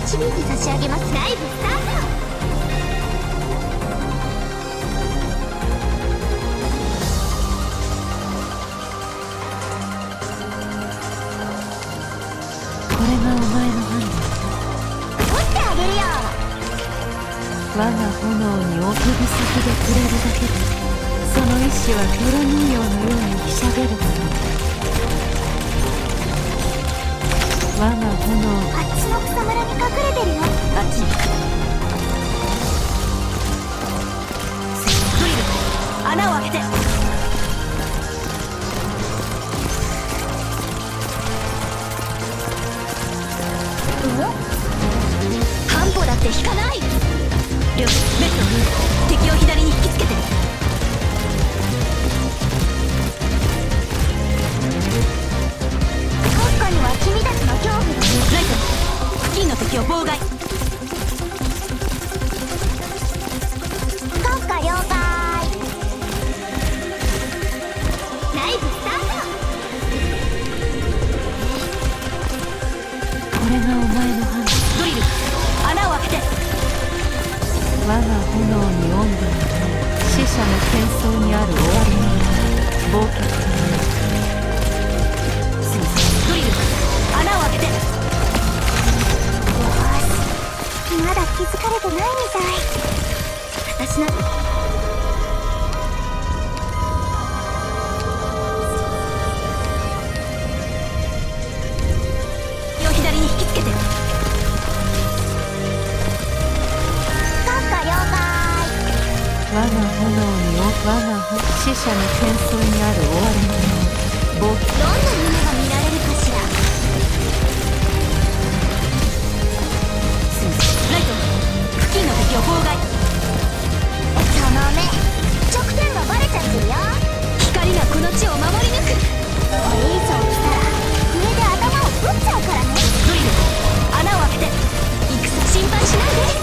導いて差し上げます。ライブスタート。これがお前の判断。取ってあげるよ。我が炎にお首先で触れるだけで、その意志は泥人形のようにひしゃげるだろう。我が炎あっちの草むらに隠れてるよ。あっちに行く。ドリル、穴を開けて。半歩だって引かない。リョウ、ベッド、敵を左に引きつけて。閣下には君たちの恐怖のライト、付近の敵を妨害。閣下了解。ライブスタート。これがお前の判断。ドリル、穴を開けて。我が炎に温度を与え、死者の喧騒にある終わりに忘却となる。ドリル、穴を開けて。よし、まだ気づかれてないみたい。私の敵を左に引きつけて。閣下了解。我が炎に我が死者の喧騒にある終わりに忘却。どんな夢が見られるかしら。ライト、付近の敵を妨害。その目、弱点がバレちゃってるよ。光がこの地を守り抜く。これ以上来たら上で頭をぶっちゃうからね。ドリル、穴を開けて。戦心配しないで。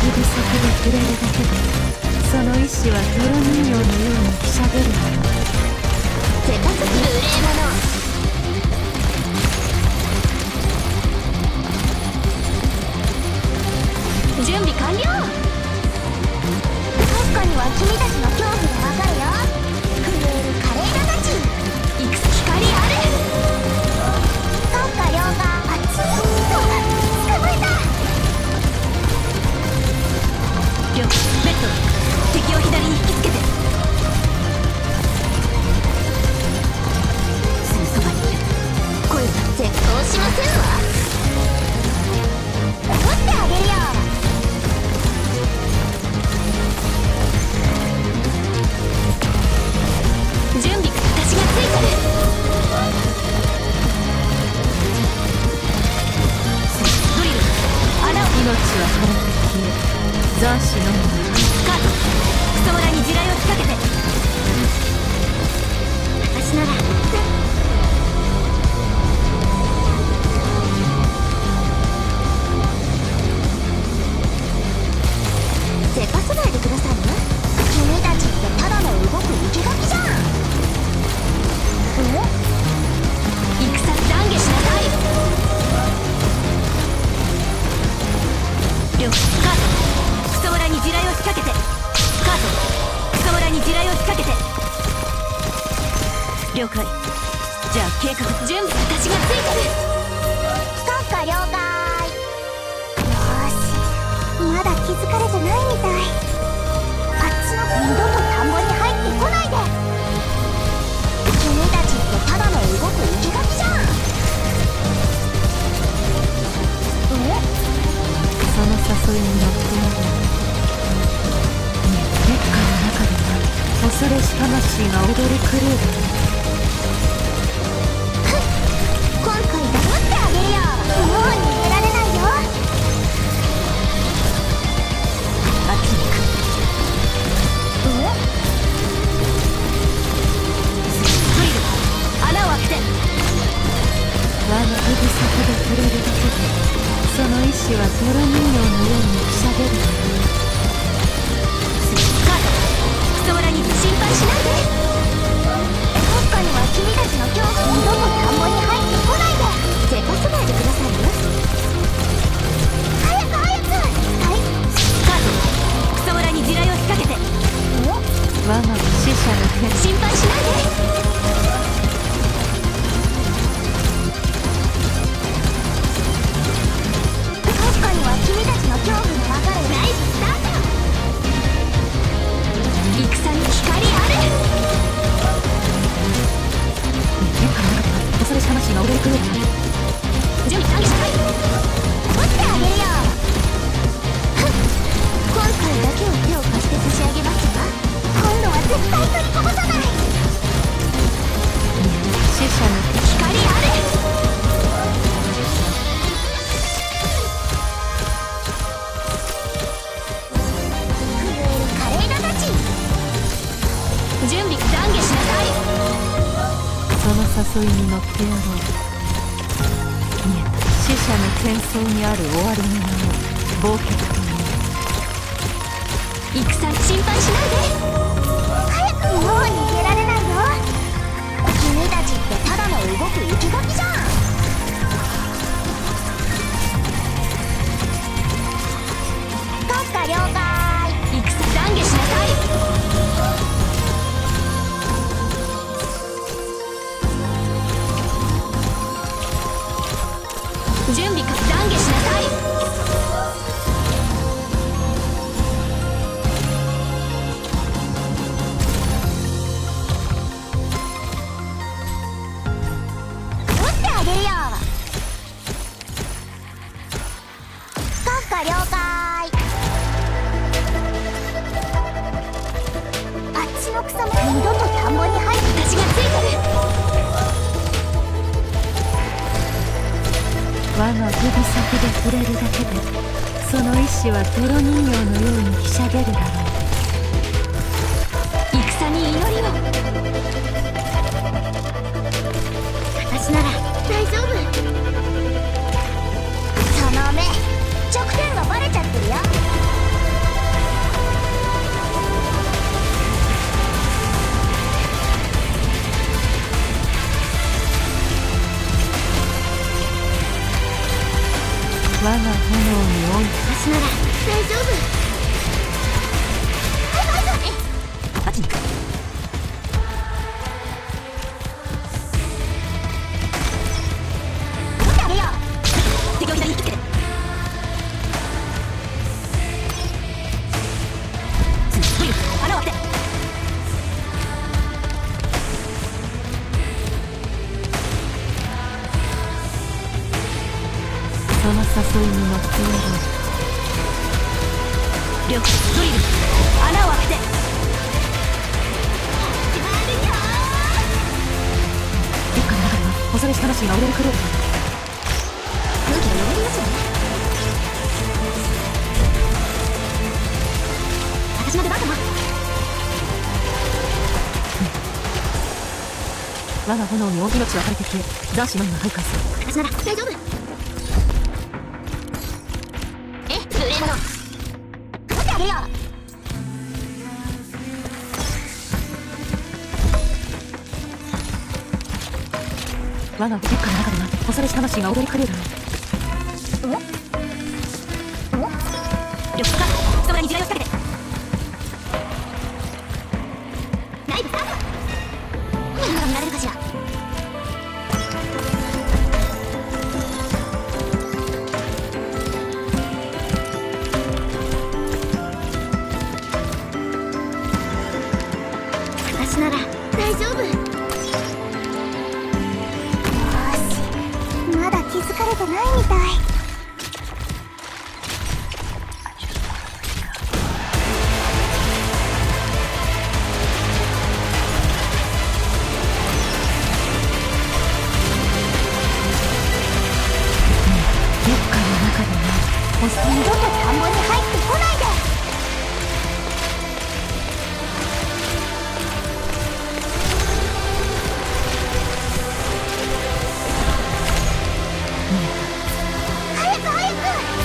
指先で触れるだけで、その意志は泥人形のようにひしゃげるだろう。せかす無礼者。準備完了。閣下には君たちの恐怖がわかるよ。震える華麗な太刀。いくつ光ある。閣下了解。あっちに捕まえた。リョウ、ベッド、敵を左に引きつけて。すぐそばにいる。声が絶交しませんわ。取ってあげるよ。準備、私がついてる。ドリル、穴を。命は晴れて消え、残死のみに。スカート、草むらに地雷を仕掛けて。私ならせかさないでくださいね。君たちってただの動く生垣じゃん。戦懺悔しなさい。リョウ、スカート、草むらに地雷を仕掛けて。スカート、草むらに地雷を仕掛けて。了解。じゃあ計画準備、私がついてる。閣下了解。よーし、まだ気づかれてないみたい。あっちの二度と田んぼに入ってこないで。君たちってただの動く生垣じゃん。その誘いに乗ってやる。烈火の中では恐れし魂が踊り狂うだろう。今回黙ってあげるよ。もう逃げられないよ。あっちに行く。ドリル、穴を開けて。我が指先で触れるだけで、その意志は泥人形のようにひしゃげるだろう。スカート、草むらに心配しないで。国家には君たちの恐怖二度と田んぼに入ってこない。我が死者の剣心配しないで。国家には君たちの恐怖の分かるライブスタート。戦に光あれ。天下の中では恐れし魂が踊り狂う。準備完了したい。落ちてあげるよ。ふっ、今回だけは手を貸して差し上げますわ。今度は絶対取りこぼさない。死者の光あれ。震える華麗な太刀。準備懺悔しなさい。その誘いに乗ってやろう。見えた死者の喧騒にある終わりの名を忘却という。戦心配しないで。早くもう逃げられないよ。君たちってただの動く生き垣じゃん。閣下了解。懺悔しなさい。準備か懺悔しなさい。撃ってあげるよ。閣下了解。あっちの草も二度と田んぼに入って私がついてる。我が指先で触れるだけでその意志は泥人形のようにひしゃげるだろう。戦に祈りを。私なら大丈夫。その目、直点がバレちゃってるよ。我が炎に追い私なら大丈夫。あっちに撃ってあげるよ。敵を左に引きつけて。スリル穴を開けて。その誘いに乗ってやろう。力ドリル穴を開けて。天下の中では恐れし魂が踊り狂う。空気が汚れますよね。私の出番だわ。我が炎に大命を与えて消え斬首のみが徘徊する。私なら大丈夫。無礼者。撃ってあげるよ。我が天下の中では恐れし魂が踊り狂うだろう。力か人柄に地雷を仕掛けて。ライブスタート。何が見られるかしら。私なら大丈夫。よし、まだ気づかれてないみたい。天下の中では二度と田んぼに入ってこないで。早く早く、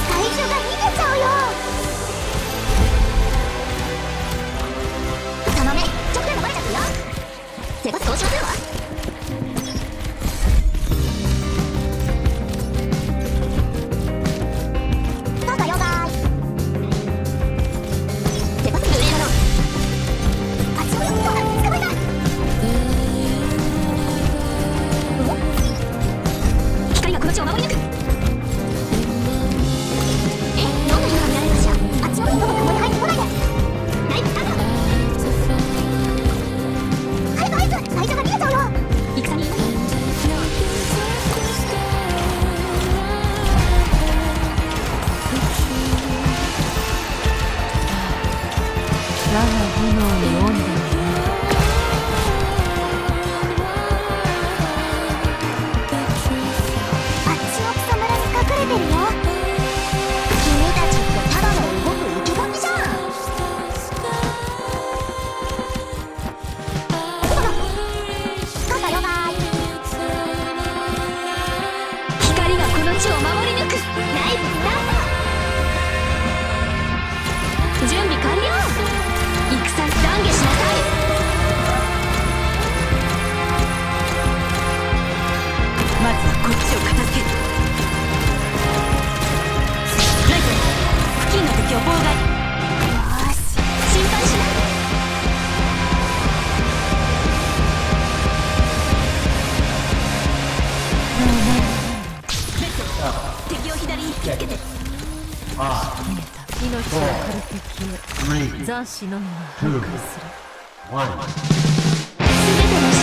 怪獣が逃げちゃうよ。その目、直点がバレちゃったよ。セバス投資するわ。どうか了解。セバス無礼者。あっちの敵へ斬死のみが破壊する。 1. 全ての